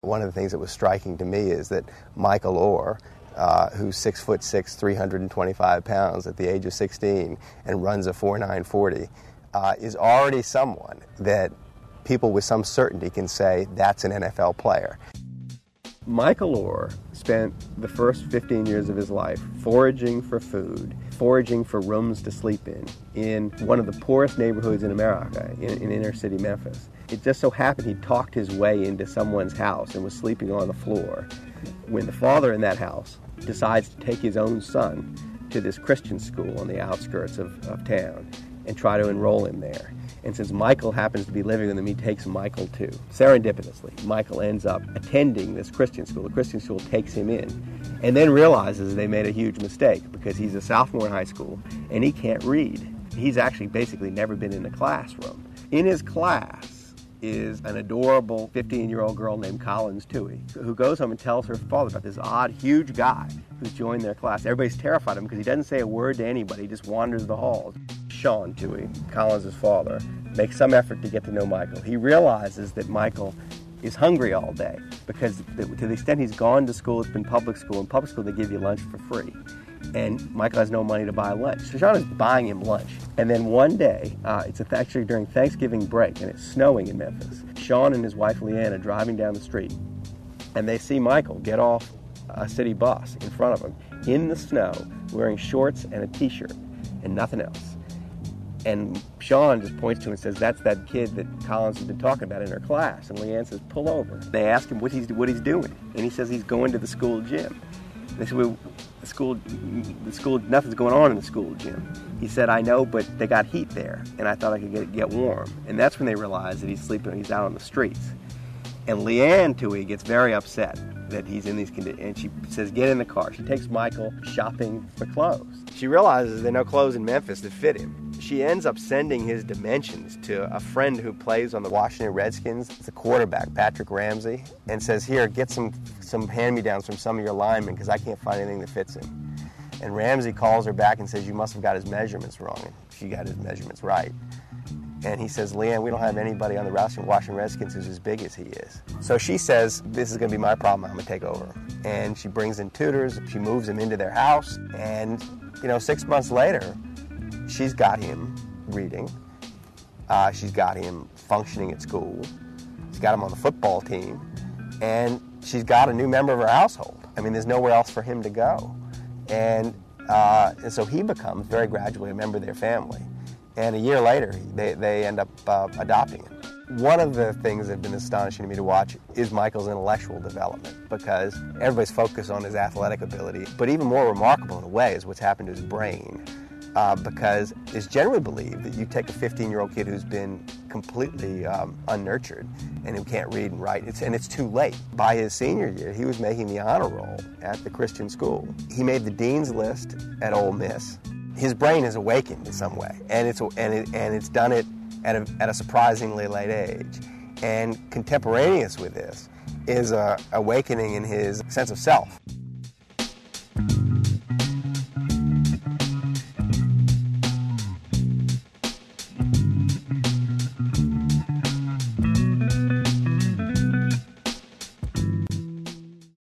One of the things that was striking to me is that Michael Orr, who's 6'6", 325 pounds at the age of 16 and runs a 4.9 40, is already someone that people with some certainty can say that's an NFL player. Michael Orr spent the first 15 years of his life foraging for food, foraging for rooms to sleep in one of the poorest neighborhoods in America, in inner city Memphis. It just so happened he talked his way into someone's house and was sleeping on the floor when the father in that house decides to take his own son to this Christian school on the outskirts of town and try to enroll him there. And since Michael happens to be living with him, he takes Michael too. Serendipitously, Michael ends up attending this Christian school. The Christian school takes him in and then realizes they made a huge mistake because he's a sophomore in high school and he can't read. He's actually basically never been in a classroom. In his class is an adorable 15-year-old girl named Collins Toohey, who goes home and tells her father about this odd, huge guy who's joined their class. Everybody's terrified of him because he doesn't say a word to anybody. He just wanders the halls. Sean Toohey, Collins' father, makes some effort to get to know Michael. He realizes that Michael is hungry all day because to the extent he's gone to school, it's been public school. In public school, they give you lunch for free. And Michael has no money to buy lunch. So Sean is buying him lunch. And then one day, it's actually during Thanksgiving break, and it's snowing in Memphis. Sean and his wife Leanne are driving down the street, and they see Michael get off a city bus in front of them in the snow, wearing shorts and a t-shirt and nothing else. And Sean just points to him and says, "That's that kid that Collins has been talking about in her class." And Leanne says, "Pull over." They ask him what he's doing, and he says he's going to the school gym. They said, "Well, the school, nothing's going on in the school gym." He said, "I know, but they got heat there, and I thought I could get warm." And that's when they realize that he's out on the streets. And Leanne Toohey gets very upset that he's in these conditions, and she says, "Get in the car." She takes Michael shopping for clothes. She realizes there are no clothes in Memphis that fit him. She ends up sending his dimensions to a friend who plays on the Washington Redskins. It's a quarterback, Patrick Ramsey, and says, "Here, get some hand-me-downs from some of your linemen because I can't find anything that fits him." And Ramsey calls her back and says, "You must have got his measurements wrong." And she got his measurements right. And he says, "Leanne, we don't have anybody on the Washington Redskins who's as big as he is." So she says, "This is going to be my problem. I'm going to take over." And she brings in tutors. She moves him into their house. And, 6 months later, she's got him reading. She's got him functioning at school. She's got him on the football team. And she's got a new member of her household. I mean, there's nowhere else for him to go. And so he becomes very gradually a member of their family. And a year later, they end up adopting him. One of the things that have been astonishing to me to watch is Michael's intellectual development, because everybody's focused on his athletic ability. But even more remarkable in a way is what's happened to his brain. Because it's generally believed that you take a 15-year-old kid who's been completely unnurtured and who can't read and write, and it's too late. By his senior year, he was making the honor roll at the Christian school. He made the dean's list at Ole Miss. His brain has awakened in some way, and it's done it at a surprisingly late age. And contemporaneous with this is an awakening in his sense of self.